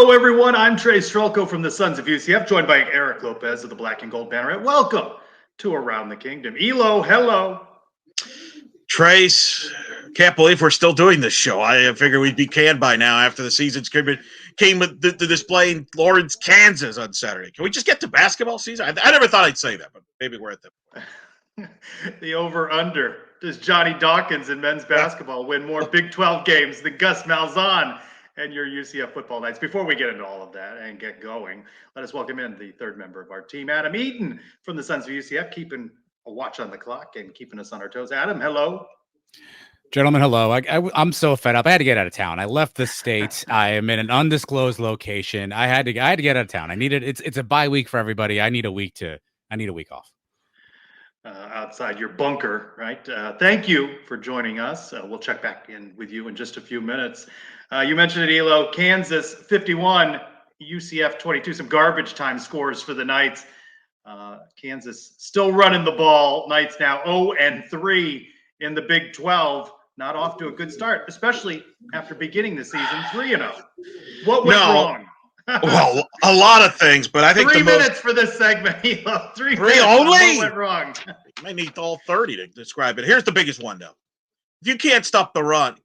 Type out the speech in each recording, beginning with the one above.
Hello, everyone. I'm Trylko from the Sons of UCF, joined by Eric Lopez of the Black and Gold Banneret. Welcome to Around the Kingdom. Elo, hello. Trace, can't believe we're still doing this show. I figured we'd be canned by now after the season's came with the display in Lawrence, Kansas on Saturday. Can we just get to basketball season? I never thought I'd say that, but maybe we're at that point. The over-under. Does Johnny Dawkins in men's basketball win more Big 12 games than Gus Malzahn and your UCF football Knights? Before we get into all of that and get going, let us welcome in the third member of our team, Adam Eaton from the Sons of UCF, keeping a watch on the clock and keeping us on our toes. Adam, hello. Gentlemen, hello. I'm so fed up. I had to get out of town. I left the state. I am in an undisclosed location. I had to get out of town. It's a bye week for everybody. I need a week off. Outside your bunker, right? Thank you for joining us. We'll check back in with you in just a few minutes. You mentioned it, Elo. Kansas 51, UCF 22. Some garbage time scores for the Knights. Kansas still running the ball. Knights now 0-3 in the Big 12. Not off to a good start, especially after beginning the season 3-0. What went wrong? Well, a lot of things, but I think 3 minutes for this segment, Elo. Three minutes only? What went wrong? I need all 30 to describe it. Here's the biggest one, though. If you can't stop the run,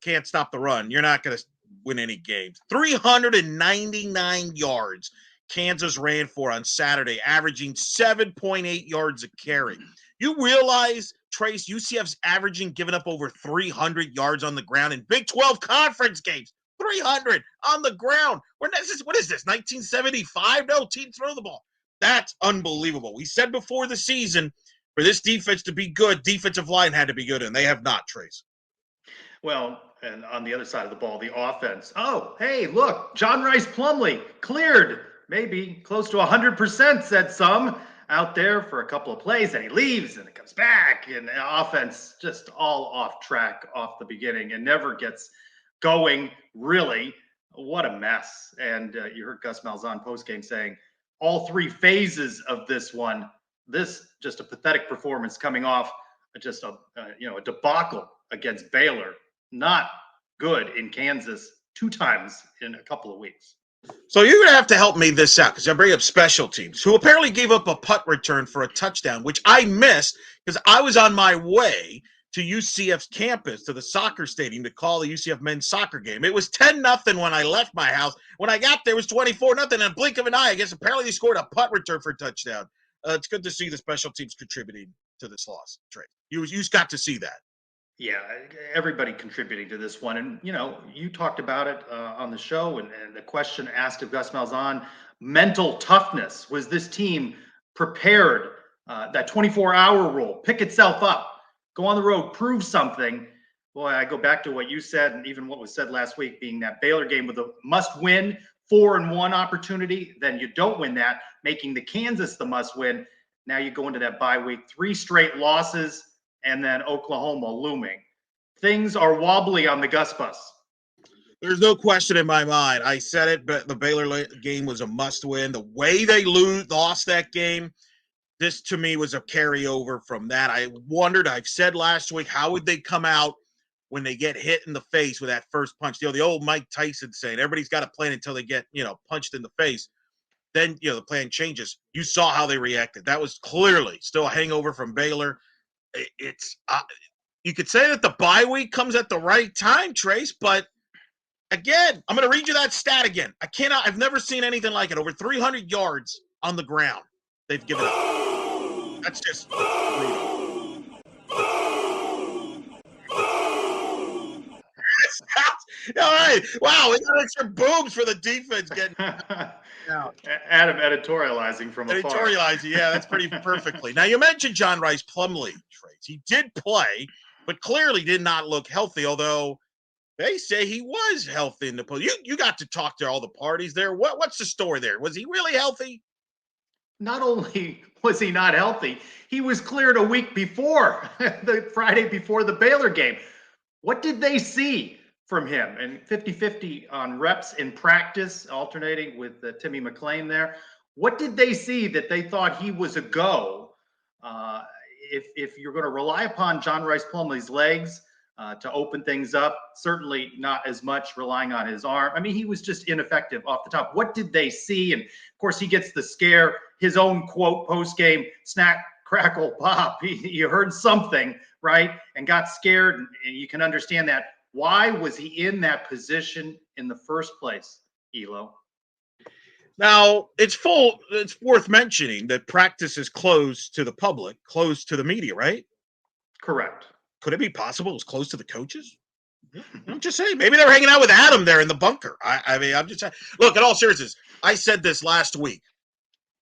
you're not going to win any games. 399 yards Kansas ran for on Saturday, averaging 7.8 yards a carry. You realize, Trace, UCF's averaging giving up over 300 yards on the ground in Big 12 conference games. 300 on the ground. What is this, 1975? No, team throw the ball. That's unbelievable. We said before the season, for this defense to be good, defensive line had to be good, and they have not, Trace. Well, and on the other side of the ball, the offense. Oh, hey, look, John Rhys Plumlee cleared, maybe close to 100%, said some, out there for a couple of plays, and he leaves, and it comes back, and the offense just all off track off the beginning and never gets going, really. What a mess. And you heard Gus Malzahn postgame saying all three phases of this one, this just a pathetic performance coming off just a debacle against Baylor. Not good in Kansas 2 times in a couple of weeks. So you're going to have to help me this out because I bring up special teams, who apparently gave up a punt return for a touchdown, which I missed because I was on my way to UCF's campus, to the soccer stadium, to call the UCF men's soccer game. It was 10-0 when I left my house. When I got there, it was 24-0. In a blink of an eye, I guess apparently they scored a punt return for a touchdown. It's good to see the special teams contributing to this loss, Trey. You just got to see that. Yeah, everybody contributing to this one. And, you talked about it on the show, and the question asked of Gus Malzahn, mental toughness. Was this team prepared? That 24-hour rule, pick itself up, go on the road, prove something. Boy, I go back to what you said, and even what was said last week, being that Baylor game with a must-win 4-1 opportunity. Then you don't win that, making the Kansas the must-win. Now you go into that bye week, 3 straight losses, and then Oklahoma looming. Things are wobbly on the Gus bus. There's no question in my mind. I said it, but the Baylor game was a must-win. The way they lost that game, this to me was a carryover from that. I wondered, I've said last week, how would they come out when they get hit in the face with that first punch? The old Mike Tyson saying, everybody's got a plan until they get, punched in the face. Then, the plan changes. You saw how they reacted. That was clearly still a hangover from Baylor. It's you could say that the bye week comes at the right time, Trace, but again, I'm going to read you that stat again. I've never seen anything like it. Over 300 yards on the ground they've given up. That's just brutal. All right. Wow, we got extra boobs for the defense getting out. Adam editorializing from afar. Editorializing, yeah, that's pretty perfectly. Now, you mentioned John Rhys Plumlee, Trace. He did play, but clearly did not look healthy, although they say he was healthy in the post. You got to talk to all the parties there. What's the story there? Was he really healthy? Not only was he not healthy, he was cleared a week before, the Friday before the Baylor game. What did they see from him? And 50-50 on reps in practice, alternating with Timmy McClain there. What did they see that they thought he was a go? If you're going to rely upon John Rhys Plumlee's legs, to open things up. Certainly not as much relying on his arm. I mean, he was just ineffective off the top. What did they see? And of course, he gets the scare. His own quote post-game, snack, crackle, pop. He heard something, right? And got scared. And you can understand that. Why was he in that position in the first place, Elo? Now, it's worth mentioning that practice is closed to the public, closed to the media, right? Correct. Could it be possible it was closed to the coaches? I'm just saying, maybe they're hanging out with Adam there in the bunker. I mean, I'm just saying. Look, in all seriousness, I said this last week.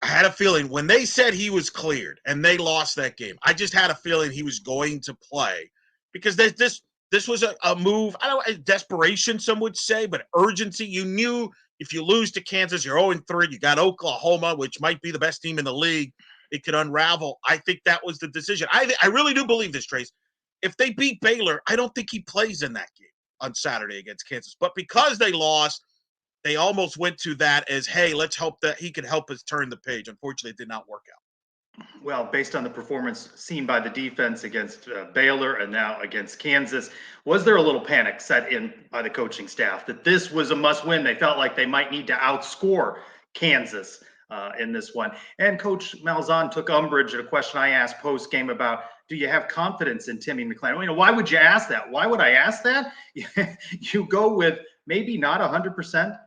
I had a feeling when they said he was cleared and they lost that game, I just had a feeling he was going to play because this was a move, I don't know, desperation, some would say, but urgency. You knew if you lose to Kansas, you're 0-3. You got Oklahoma, which might be the best team in the league. It could unravel. I think that was the decision. I really do believe this, Trace. If they beat Baylor, I don't think he plays in that game on Saturday against Kansas. But because they lost, they almost went to that as, hey, let's hope that he can help us turn the page. Unfortunately, it did not work out. Well, based on the performance seen by the defense against Baylor and now against Kansas, was there a little panic set in by the coaching staff that this was a must-win? They felt like they might need to outscore Kansas in this one. And Coach Malzahn took umbrage at a question I asked post-game about, do you have confidence in Timmy McClain? You know, why would you ask that? Why would I ask that? You go with maybe not 100%.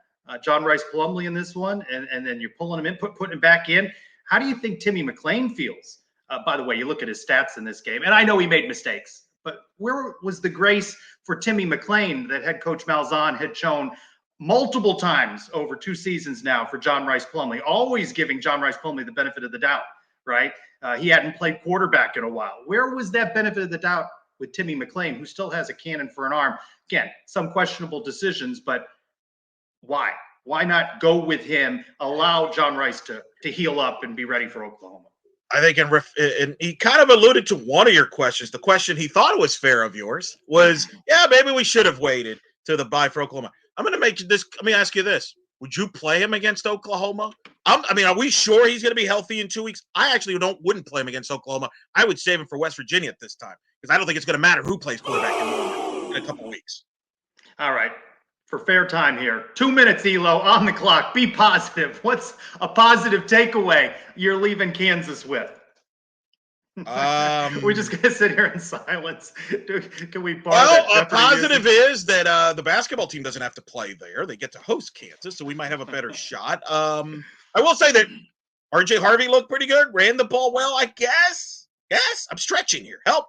John Rhys Plumlee in this one, and then you're pulling him in, putting him back in. How do you think Timmy McClain feels? By the way, you look at his stats in this game, and I know he made mistakes, but where was the grace for Timmy McClain that head coach Malzahn had shown multiple times over 2 seasons now for John Rhys Plumlee, always giving John Rhys Plumlee the benefit of the doubt, right? He hadn't played quarterback in a while. Where was that benefit of the doubt with Timmy McClain, who still has a cannon for an arm? Again, some questionable decisions, but why? Why not go with him, allow John Rhys to heal up and be ready for Oklahoma? I think, and he kind of alluded to one of your questions. The question he thought was fair of yours was, yeah, maybe we should have waited to the bye for Oklahoma. Let me ask you this. Would you play him against Oklahoma? Are we sure he's going to be healthy in 2 weeks? I actually wouldn't play him against Oklahoma. I would save him for West Virginia at this time because I don't think it's going to matter who plays quarterback in a couple weeks. All right. For fair time here, 2 minutes, Elo, on the clock. Be positive. What's a positive takeaway you're leaving Kansas with? We're just going to sit here in silence. Can we bar Well, a positive is that the basketball team doesn't have to play there. They get to host Kansas, so we might have a better shot. I will say that RJ Harvey looked pretty good, ran the ball well, I guess. Yes, I'm stretching here. Help.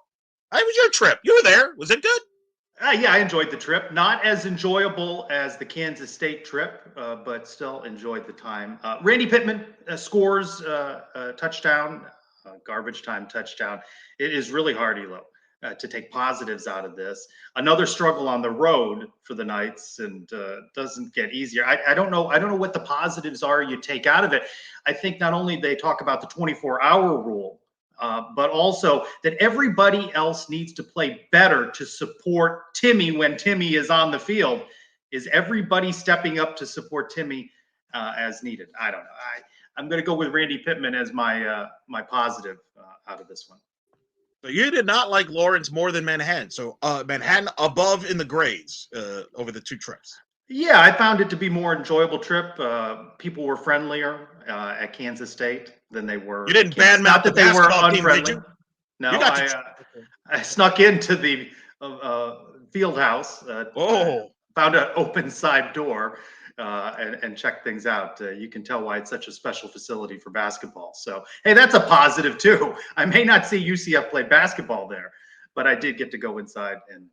How was your trip? You were there. Was it good? Yeah, I enjoyed the trip. Not as enjoyable as the Kansas State trip, but still enjoyed the time. Randy Pittman scores a touchdown, garbage time touchdown. It is really hard, Elo, to take positives out of this. Another struggle on the road for the Knights, and doesn't get easier. I don't know. I don't know what the positives are you take out of it. I think not only they talk about the 24-hour rule, but also that everybody else needs to play better to support Timmy when Timmy is on the field. Is everybody stepping up to support Timmy as needed? I don't know. I'm going to go with Randy Pittman as my positive out of this one. So you did not like Lawrence more than Manhattan. So Manhattan above in the grades over the 2 trips. Yeah, I found it to be more enjoyable trip. People were friendlier at Kansas State than they were. You didn't badmouth the basketball team, did you? No, I snuck into the field house. Found an open side door and checked things out. You can tell why it's such a special facility for basketball. So, hey, that's a positive too. I may not see UCF play basketball there, but I did get to go inside and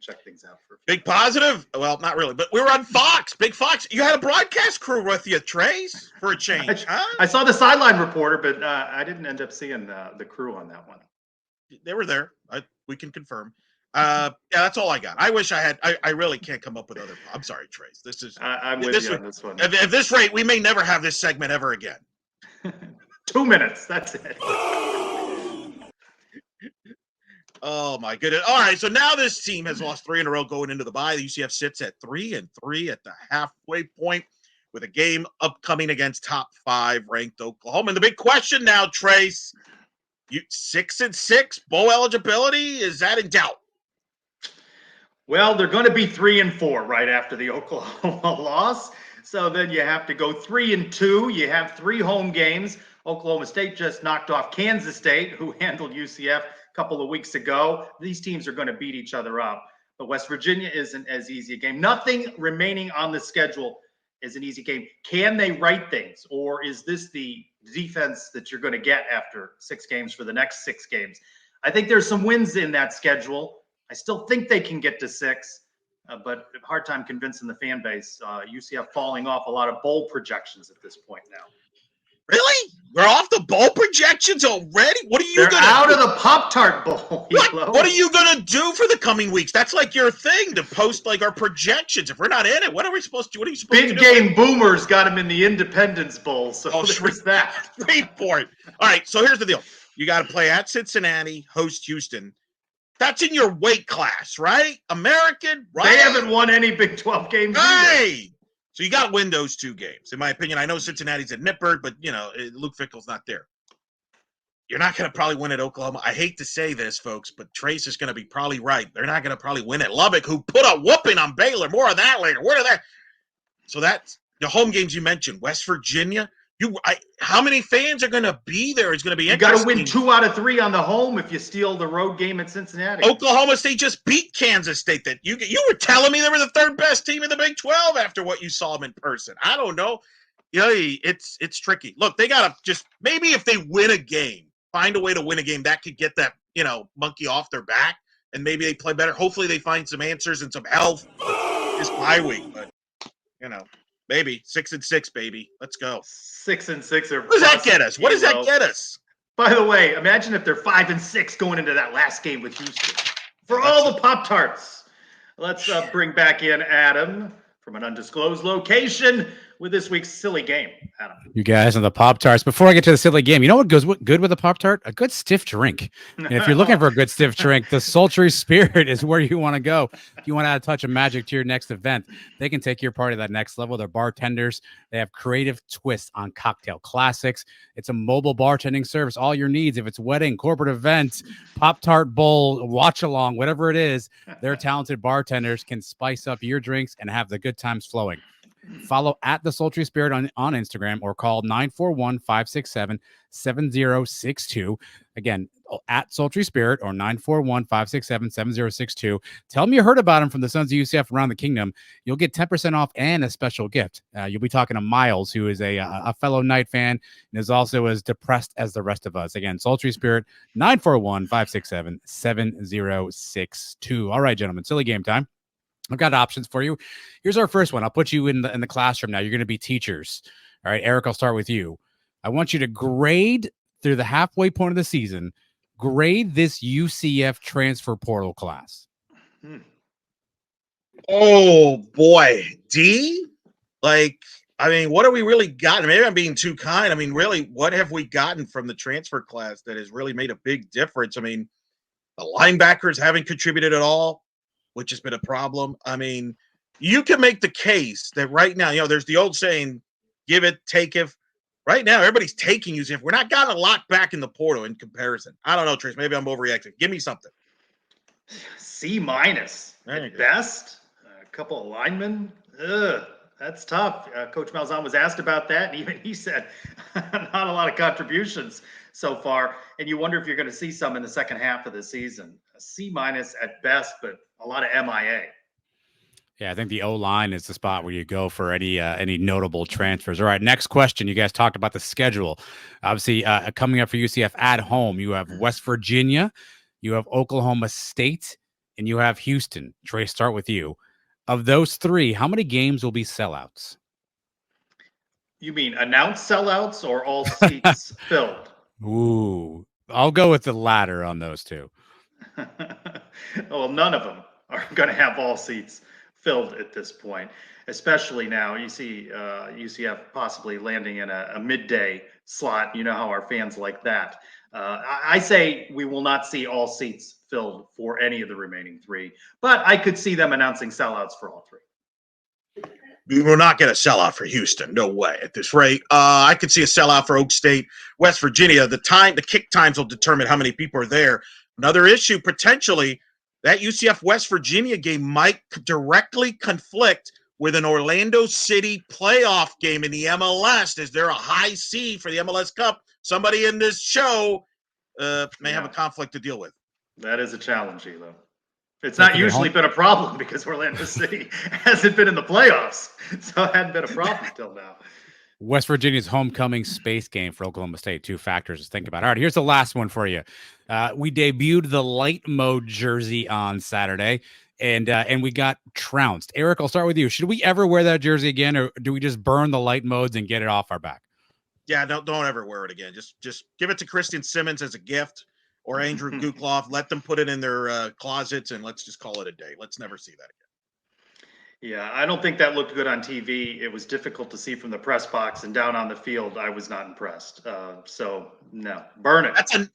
check things out. Big positive? Well, not really, but we were on Fox. Big Fox. You had a broadcast crew with you, Trace, for a change, huh? I saw the sideline reporter, but I didn't end up seeing the crew on that one. They were there. We can confirm. Yeah, that's all I got. I wish I had. I really can't come up with other. I'm sorry, Trace. This is. I'm with you on this one. At this rate, we may never have this segment ever again. 2 minutes. That's it. Oh my goodness! All right, so now this team has lost 3 in a row going into the bye. The UCF sits at 3-3 at the halfway point, with a game upcoming against top 5 ranked Oklahoma. And the big question now, Trace: 6-6 bowl eligibility, is that in doubt? Well, they're going to be 3-4 right after the Oklahoma loss. So then you have to go 3-2. You have 3 home games. Oklahoma State just knocked off Kansas State, who handled UCF a couple of weeks ago. These teams are going to beat each other up. But West Virginia isn't as easy a game. Nothing remaining on the schedule is an easy game. Can they right things? Or is this the defense that you're going to get after 6 games for the next 6 games? I think there's some wins in that schedule. I still think they can get to 6, but hard time convincing the fan base. UCF falling off a lot of bowl projections at this point now. Really? We're off the bowl projections already? What are you They're going to out do? of the Pop-Tart Bowl. What are you going to do for the coming weeks? That's like your thing, to post like our projections. If we're not in it, what are we supposed to do? What are you supposed to do? Big Game Boomers got him in the Independence Bowl, so there's that. Shreveport. All right, so here's the deal. You got to play at Cincinnati, host Houston. That's in your weight class, right? American, right? They haven't won any Big 12 games Hey! So you got to win those 2 games, in my opinion. I know Cincinnati's at Nippert, but, Luke Fickell's not there. You're not going to probably win at Oklahoma. I hate to say this, folks, but Trace is going to be probably right. They're not going to probably win at Lubbock, who put a whooping on Baylor. More of that later. Where are that? So that's the home games you mentioned. West Virginia. How many fans are going to be there? It's going to be interesting. You got to win 2 out of 3 on the home if you steal the road game at Cincinnati. Oklahoma State just beat Kansas State. That you were telling me they were the 3rd best team in the Big 12 after what you saw them in person. I don't know. It's tricky. Look, they got to just, maybe if they win a game, find a way to win a game, that could get that, monkey off their back, and maybe they play better. Hopefully they find some answers and some health this bye week. But, maybe 6-6, baby. Let's go. 6-6 or what does that get us? What does that get us? By the way, imagine if they're 5-6 going into that last game with Houston. For all the Pop-Tarts, let's bring back in Adam from an undisclosed location with this week's silly game. Adam. You guys on the Pop-Tarts. Before I get to the silly game, you know what goes good with a Pop-Tart? A good stiff drink. And if you're looking for a good stiff drink, the Sultry Spirit is where you want to go. If you want to add a touch of magic to your next event, they can take your party to that next level. They're bartenders. They have creative twists on cocktail classics. It's a mobile bartending service. All your needs, if it's wedding, corporate events, Pop-Tart bowl, watch along, whatever it is, their talented bartenders can spice up your drinks and have the good times flowing. Follow at the Sultry Spirit on Instagram or call 941-567-7062. Again, at Sultry Spirit or 941-567-7062. Tell them you heard about them from the Sons of UCF around the kingdom. You'll get 10% off and a special gift. You'll be talking to Miles, who is a fellow Knight fan and is also as depressed as the rest of us. Again, Sultry Spirit, 941-567-7062. All right, gentlemen, silly game time. I've got options for you. Here's our first one. I'll put you in the classroom now. You're going to be teachers. All right, Eric, I'll start with you. I want you to grade through the halfway point of the season. Grade this UCF transfer portal class. Oh, boy. D? What have we really gotten? Maybe I'm being too kind. Really, what have we gotten from the transfer class that has really made a big difference? The linebackers haven't contributed at all, which has been a problem. You can make the case that right now, there's the old saying, give it, take it. Right now, everybody's taking UCF. We're not gotten a lot back in the portal in comparison. I don't know, Trace. Maybe I'm overreacting. Give me something. C- at best. A couple of linemen. That's tough. Coach Malzahn was asked about that, and even he said not a lot of contributions so far. And you wonder if you're going to see some in the second half of the season. A C- at best, but a lot of MIA. Yeah, I think the O-line is the spot where you go for any notable transfers. All right, next question. You guys talked about the schedule. Obviously, coming up for UCF at home, you have West Virginia, you have Oklahoma State, and you have Houston. Trey, start with you. Of those 3, how many games will be sellouts? You mean announced sellouts or all seats filled? Ooh, I'll go with the latter on those 2. Well, none of them are going to have all seats filled at this point, especially now. You see UCF possibly landing in a midday slot. You know how our fans like that. I say we will not see all seats filled for any of the remaining 3, but I could see them announcing sellouts for all 3. We will not get a sellout for Houston. No way at this rate. I could see a sellout for Oak State, West Virginia. The kick times will determine how many people are there. Another issue potentially that UCF West Virginia game might directly conflict with an Orlando City playoff game in the MLS. Is there a high seed for the MLS Cup? Somebody in this show may have a conflict to deal with. That is a challenge, Elo. It's Don't not forget usually been a problem because Orlando City hasn't been in the playoffs. So it hadn't been a problem until now. West Virginia's homecoming space game for Oklahoma State. 2 factors to think about. All right, here's the last one for you. We debuted the light mode jersey on Saturday, and we got trounced. Eric, I'll start with you. Should we ever wear that jersey again, or do we just burn the light modes and get it off our back? Yeah, don't ever wear it again. Just give it to Christian Simmons as a gift or Andrew Gukloff. Let them put it in their closets, and let's just call it a day. Let's never see that again. Yeah, I don't think that looked good on TV. It was difficult to see from the press box, and down on the field, I was not impressed. So no, burn it.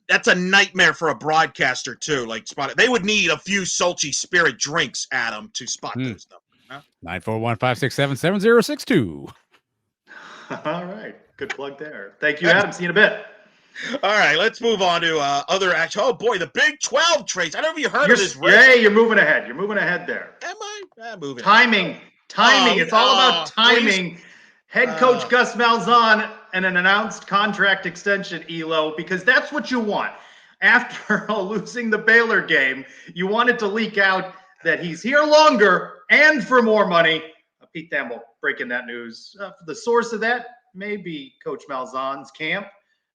That's a nightmare for a broadcaster too. Like spot it. They would need a few Salty Spirit drinks, Adam, to spot those numbers. Huh? 941-567-7062. All right, good plug there. Thank you, Adam. See you in a bit. All right, let's move on to other action. Oh boy, the Big 12 trades. I don't know if you heard of this. Yeah, you're moving ahead. You're moving ahead there. Am I? Moving. Timing. It's all about timing. Please. Head coach Gus Malzahn and an announced contract extension, Elo, because that's what you want. After losing the Baylor game, you want it to leak out that he's here longer and for more money. Pete Thamel breaking that news. The source of that may be Coach Malzahn's camp.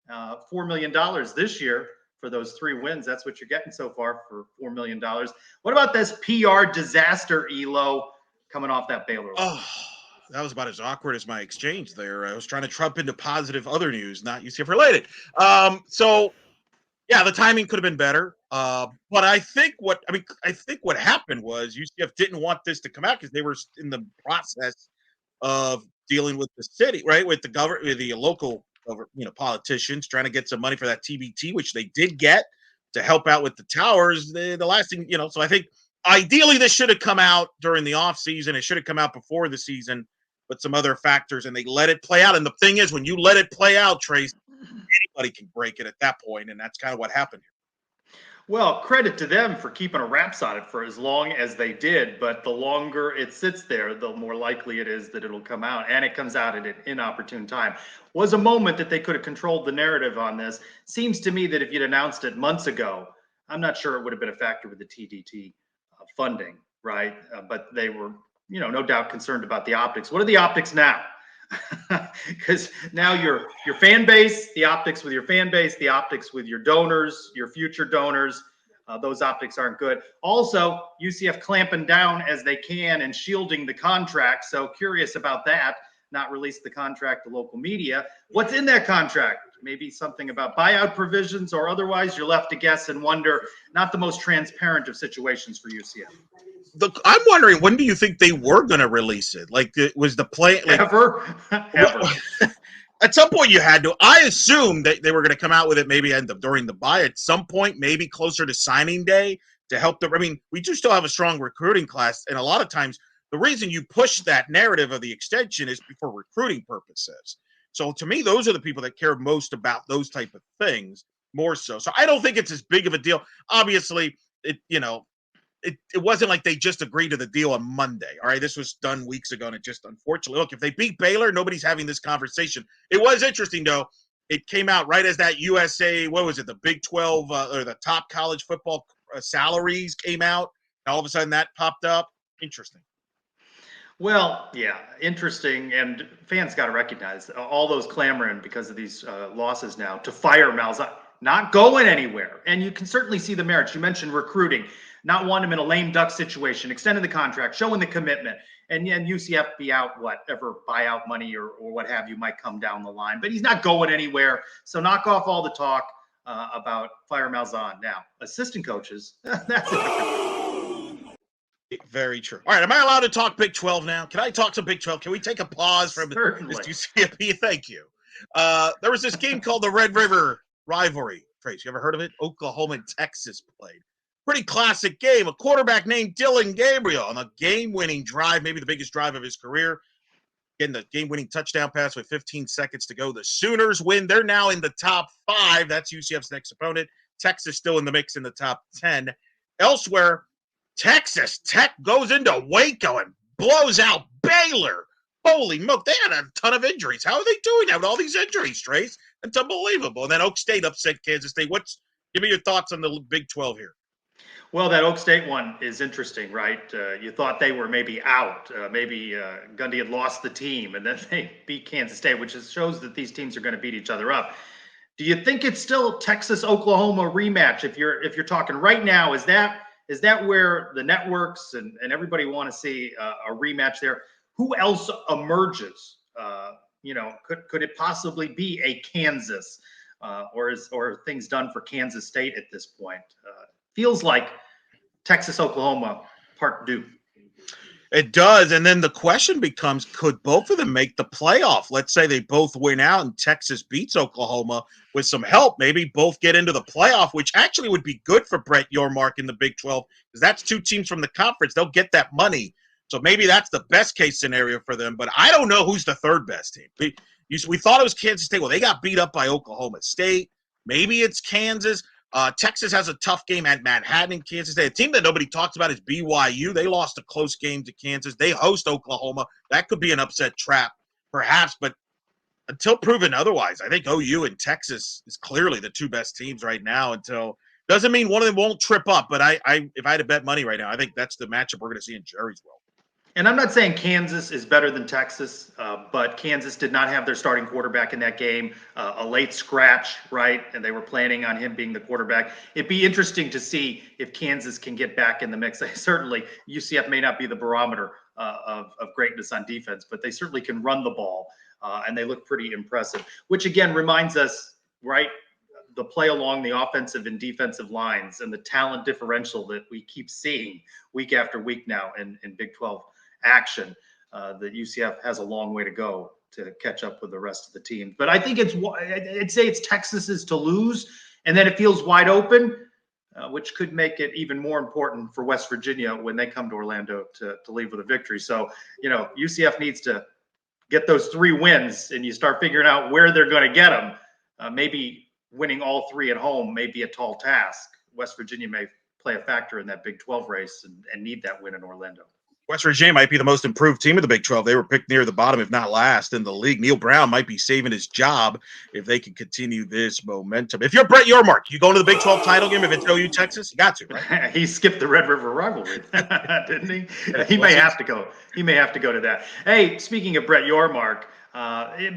$4 million this year for those 3 wins. That's what you're getting so far for $4 million. What about this PR disaster, Elo, coming off that Baylor? Oh, that was about as awkward as my exchange there. I was trying to trump into positive other news, not UCF related. So yeah, the timing could have been better. But I think what happened was UCF didn't want this to come out because they were in the process of dealing with the city, right? With the government, with the local politicians trying to get some money for that TBT, which they did get to help out with the towers. The last thing, so I think ideally this should have come out during the off season. It should have come out before the season, but some other factors, and they let it play out. And the thing is, when you let it play out, Trace, anybody can break it at that point, and that's kind of what happened here. Well, credit to them for keeping a wraps on it for as long as they did, but the longer it sits there, the more likely it is that it'll come out, and it comes out at an inopportune time. Was a moment that they could have controlled the narrative on this. Seems to me that if you'd announced it months ago, I'm not sure it would have been a factor with the TDT funding, right? But they were, no doubt concerned about the optics. What are the optics now? Because now your fan base, the optics with your fan base, the optics with your donors, your future donors, those optics aren't good. Also, UCF clamping down as they can and shielding the contract. So curious about that. Not release the contract to local media. What's in that contract? Maybe something about buyout provisions, or otherwise you're left to guess and wonder. Not the most transparent of situations for UCF. I'm wondering, when do you think they were going to release it? Like, was the play ever? At some point you had to. I assumed that they were going to come out with it maybe during the buy at some point, maybe closer to signing day to help them. I mean, we do still have a strong recruiting class, and a lot of times the reason you push that narrative of the extension is for recruiting purposes. So to me, those are the people that care most about those type of things more so. So I don't think it's as big of a deal. Obviously, it wasn't like they just agreed to the deal on Monday. All right, this was done weeks ago, and it just unfortunately, look, if they beat Baylor, nobody's having this conversation. It was interesting, though. It came out right as that USA, what was it, the Big 12 or the top college football salaries came out. And all of a sudden, that popped up. Interesting. Well, yeah, interesting. And fans got to recognize all those clamoring because of these losses now to fire Malzahn, not going anywhere. And you can certainly see the merits. You mentioned recruiting. Not want him in a lame duck situation, extending the contract, showing the commitment, and UCF be out whatever buyout money or what have you might come down the line. But he's not going anywhere. So knock off all the talk about fire Malzahn. Now, assistant coaches, that's a different. Very true. All right, am I allowed to talk Big 12 now? Can I talk some Big 12? Can we take a pause from this UCF? Thank you. There was this game called the Red River Rivalry. Trace, you ever heard of it? Oklahoma and Texas played. Pretty classic game. A quarterback named Dylan Gabriel on a game-winning drive, maybe the biggest drive of his career. Getting the game-winning touchdown pass with 15 seconds to go. The Sooners win. They're now in the top 5. That's UCF's next opponent. Texas still in the mix in the top 10. Elsewhere, Texas Tech goes into Waco and blows out Baylor. Holy moke, they had a ton of injuries. How are they doing that with all these injuries, Trace? It's unbelievable. And then Oak State upset Kansas State. Give me your thoughts on the Big 12 here. Well, that Oak State one is interesting, right? You thought they were maybe out. Maybe Gundy had lost the team, and then they beat Kansas State, which shows that these teams are going to beat each other up. Do you think it's still Texas-Oklahoma rematch? If you're talking right now, is that where the networks and everybody want to see a rematch there? Who else emerges? Could it possibly be a Kansas, or are things done for Kansas State at this point? Feels like Texas, Oklahoma, part two. It does. And then the question becomes, could both of them make the playoff? Let's say they both win out and Texas beats Oklahoma with some help. Maybe both get into the playoff, which actually would be good for Brett Yormark in the Big 12, because that's two teams from the conference. They'll get that money. So maybe that's the best case scenario for them. But I don't know who's the third best team. We thought it was Kansas State. Well, they got beat up by Oklahoma State. Maybe it's Kansas. Texas has a tough game at Manhattan and Kansas State. A team that nobody talks about is BYU. They lost a close game to Kansas. They host Oklahoma. That could be an upset trap, perhaps. But until proven otherwise, I think OU and Texas is clearly the two best teams right now. Doesn't mean one of them won't trip up. But if I had to bet money right now, I think that's the matchup we're going to see in Jerry's world. And I'm not saying Kansas is better than Texas, but Kansas did not have their starting quarterback in that game, a late scratch, right? And they were planning on him being the quarterback. It'd be interesting to see if Kansas can get back in the mix. Certainly, UCF may not be the barometer of greatness on defense, but they certainly can run the ball, and they look pretty impressive, which again reminds us, right, the play along the offensive and defensive lines and the talent differential that we keep seeing week after week now in Big 12 action. That UCF has a long way to go to catch up with the rest of the team. But I think I'd say it's Texas's to lose, and then it feels wide open, which could make it even more important for West Virginia when they come to Orlando to leave with a victory. So, UCF needs to get those 3 wins, and you start figuring out where they're going to get them. Maybe winning all 3 at home may be a tall task. West Virginia may play a factor in that Big 12 race and need that win in Orlando. West Virginia might be the most improved team of the Big 12. They were picked near the bottom, if not last, in the league. Neil Brown might be saving his job if they can continue this momentum. If you're Brett Yormark, you going to the Big 12 title game if it's OU Texas? You got to, right? He skipped the Red River rivalry, didn't he? He may have to go. He may have to go to that. Hey, speaking of Brett Yormark,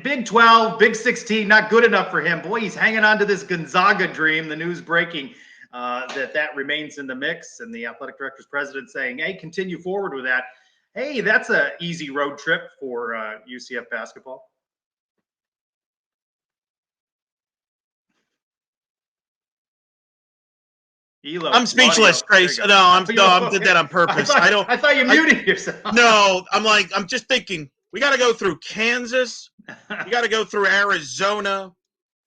Big 12, Big 16, not good enough for him. Boy, he's hanging on to this Gonzaga dream. The news breaking that remains in the mix, and the athletic director's president saying, hey, continue forward with that. Hey, that's an easy road trip for UCF basketball. Elo, I'm speechless, Trace. No, I did that on purpose. I thought you muted yourself. No, I'm just thinking, we got to go through Kansas. We got to go through Arizona.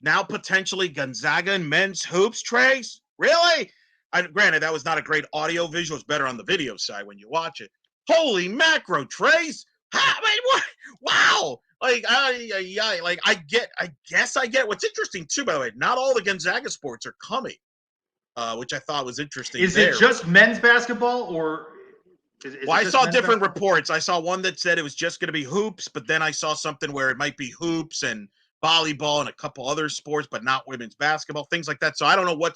Now potentially Gonzaga and men's hoops, Trace. Really? Granted, that was not a great audio visual. It's better on the video side when you watch it. Holy macro, Trace! What? Wow! I guess I get. What's interesting too, by the way, not all the Gonzaga sports are coming, which I thought was interesting. Is it just men's basketball, or? Well, I saw different reports. I saw one that said it was just going to be hoops, but then I saw something where it might be hoops and volleyball and a couple other sports, but not women's basketball, things like that. So I don't know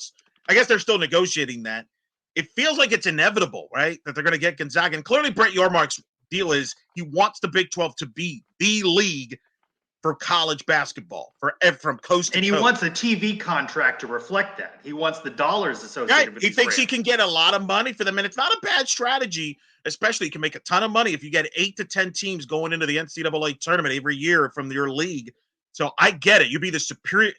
I guess they're still negotiating that. It feels like it's inevitable, right, that they're going to get Gonzaga. And clearly Brett Yormark's deal is he wants the Big 12 to be the league for college basketball from coast to coast. And he wants a TV contract to reflect that. He wants the dollars associated with it. He thinks he can get a lot of money for them, and it's not a bad strategy, especially you can make a ton of money if you get 8 to 10 teams going into the NCAA tournament every year from your league. So I get it. You'd be the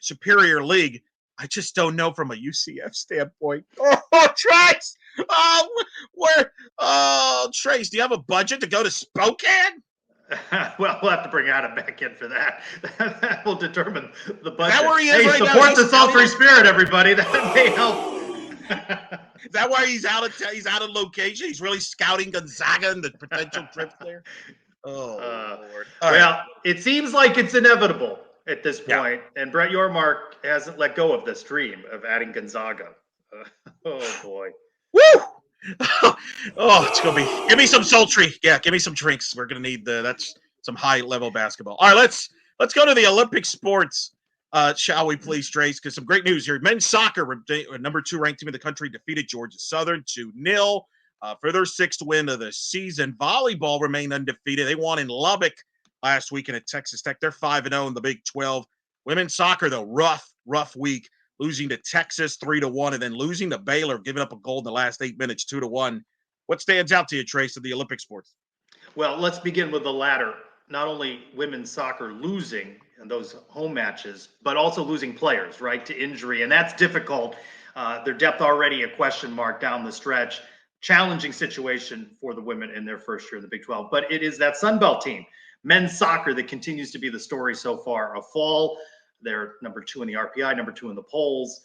superior league. I just don't know from a UCF standpoint. Oh, Trace! Trace, do you have a budget to go to Spokane? Well, we'll have to bring Adam back in for that. That will determine the budget. Is that where he is right support now? The sultry spirit, everybody. That may help. Is that why he's out of location? He's really scouting Gonzaga and the potential trips there? Oh, Lord. Well, it seems like it's inevitable at this point, and Brett Yormark hasn't let go of this dream of adding Gonzaga. Oh, boy. Woo! Oh, it's gonna be. Give me some sultry. Yeah, give me some drinks. We're gonna need that's some high level basketball. All right, let's go to the Olympic sports. Shall we please, Trace? Because some great news here. Men's soccer, number 2 ranked team in the country, defeated Georgia Southern 2-0 for their 6th win of the season. Volleyball remained undefeated. They won in Lubbock last weekend at Texas Tech. They're 5-0 in the Big 12. Women's soccer, though, rough week. Losing to Texas 3-1, and then losing to Baylor, giving up a goal in the last 8 minutes, 2-1. What stands out to you, Trace, of the Olympic sports? Well, let's begin with the latter. Not only women's soccer losing in those home matches, but also losing players, right, to injury. And that's difficult. Their depth already a question mark down the stretch. Challenging situation for the women in their first year in the Big 12. But it is that Sun Belt team, men's soccer, that continues to be the story so far. A fall. They're number 2 in the RPI, number 2 in the polls.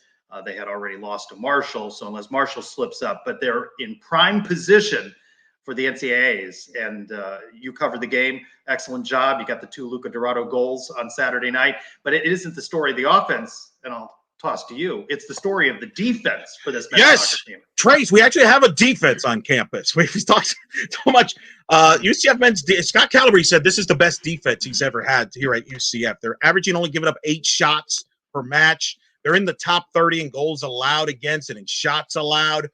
They had already lost to Marshall, so unless Marshall slips up, but they're in prime position for the NCAAs. And you covered the game. Excellent job. You got the 2 Luca Dorado goals on Saturday night, but it isn't the story of the offense, and I'll toss to you. It's the story of the defense for this men's soccer team. Trace, we actually have a defense on campus. We've talked so much. UCF men's Scott Calabrese said this is the best defense he's ever had here at UCF. They're averaging only giving up 8 shots per match. They're in the top 30 in goals allowed against and in shots allowed.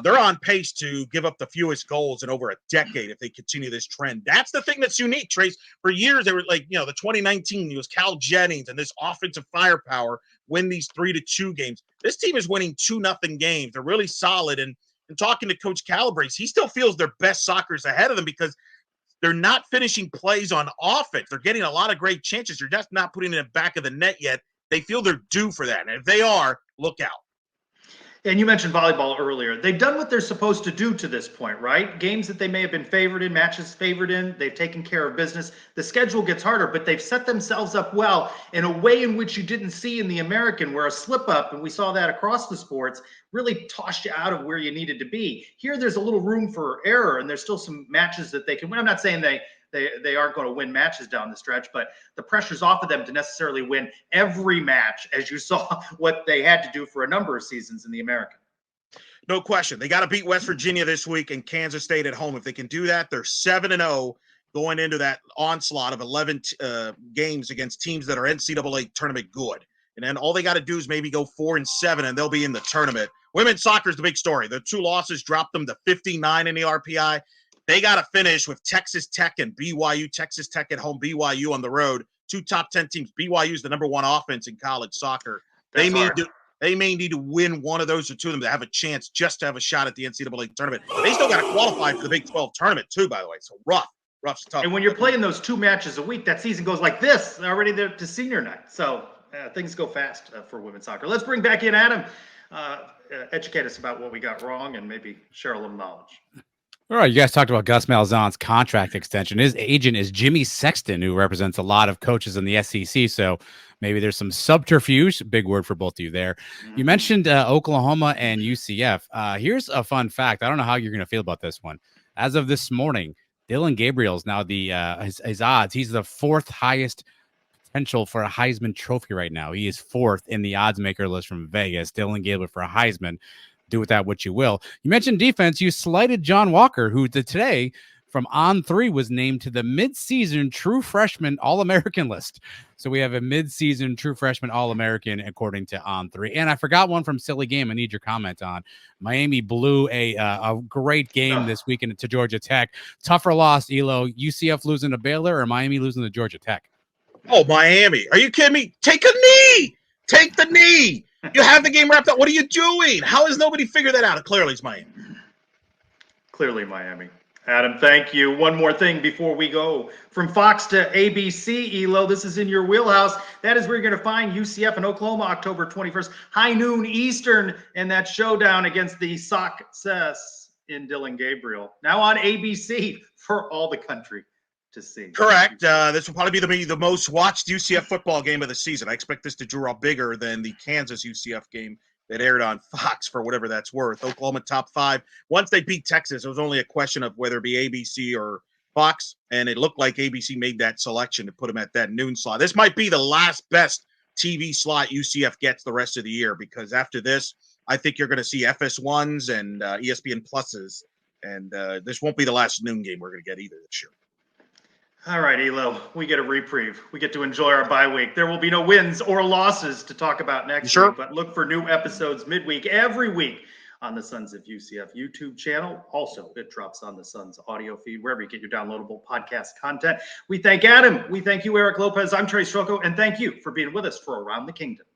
They're on pace to give up the fewest goals in over a decade if they continue this trend. That's the thing that's unique, Trace. For years, they were like, the 2019, it was Cal Jennings and this offensive firepower win these 3-2 games. This team is winning 2-0 games. They're really solid. And talking to Coach Calabrese, he still feels their best soccer is ahead of them because they're not finishing plays on offense. They're getting a lot of great chances. They're just not putting it in the back of the net yet. They feel they're due for that. And if they are, look out. And you mentioned volleyball earlier. They've done what they're supposed to do to this point, right? Games that they may have been favored in, matches favored in, they've taken care of business. The schedule gets harder, but they've set themselves up well in a way in which you didn't see in the American, where a slip up, and we saw that across the sports, really tossed you out of where you needed to be. Here, there's a little room for error, and there's still some matches that they can win. I'm not saying they aren't going to win matches down the stretch, but the pressure's off of them to necessarily win every match, as you saw what they had to do for a number of seasons in the American. No question. They got to beat West Virginia this week and Kansas State at home. If they can do that, they're 7-0 going into that onslaught of 11 games against teams that are NCAA tournament good. And then all they got to do is maybe go 4-7, and they'll be in the tournament. Women's soccer is the big story. The 2 losses dropped them to 59 in the RPI. They got to finish with Texas Tech and BYU. Texas Tech at home, BYU on the road. 2 top 10 teams. BYU is the number 1 offense in college soccer. They may need to win one of those or 2 of them to have a chance just to have a shot at the NCAA tournament. They still got to qualify for the Big 12 tournament too, by the way. So rough, tough. And when you're playing those 2 matches a week, that season goes like this, already there to senior night. So things go fast for women's soccer. Let's bring back in Adam. Educate us about what we got wrong and maybe share a little knowledge. All right, you guys talked about Gus Malzahn's contract extension. His agent is Jimmy Sexton, who represents a lot of coaches in the SEC. So maybe there's some subterfuge. Big word for both of you there. You mentioned Oklahoma and UCF. Here's a fun fact. I don't know how you're going to feel about this one. As of this morning, Dylan Gabriel's now his odds. He's the 4th highest potential for a Heisman Trophy right now. He is 4th in the odds maker list from Vegas. Dylan Gabriel for a Heisman. Do with that what you will. You mentioned defense. You slighted John Walker, who today from On3 was named to the midseason true freshman All-American list. So we have a midseason true freshman All-American according to On3. And I forgot one from Silly Game I need your comment on. Miami blew a great game this weekend to Georgia Tech. Tougher loss, Elo. UCF losing to Baylor or Miami losing to Georgia Tech? Oh, Miami. Are you kidding me? Take a knee. Take the knee. You have the game wrapped up. What are you doing? How has nobody figured that out? Clearly, it's Miami. Clearly, Miami. Adam, thank you. One more thing before we go. From Fox to ABC, Elo, this is in your wheelhouse. That is where you're going to find UCF and Oklahoma, October 21st, high noon Eastern, in that showdown against the Success in Dylan Gabriel. Now on ABC for all the country to see. Correct. This will probably be the most watched UCF football game of the season. I expect this to draw bigger than the Kansas UCF game that aired on Fox for whatever that's worth. Oklahoma top 5. Once they beat Texas, it was only a question of whether it be ABC or Fox, and it looked like ABC made that selection to put them at that noon slot. This might be the last best TV slot UCF gets the rest of the year, because after this, I think you're going to see FS1s and ESPN Pluses, and this won't be the last noon game we're going to get either this year. All right, Elo, we get a reprieve. We get to enjoy our bye week. There will be no wins or losses to talk about next week, but look for new episodes midweek every week on the Sons of UCF YouTube channel. Also, it drops on the Sons audio feed, wherever you get your downloadable podcast content. We thank Adam. We thank you, Eric Lopez. I'm Trylko, and thank you for being with us for Around the Kingdom.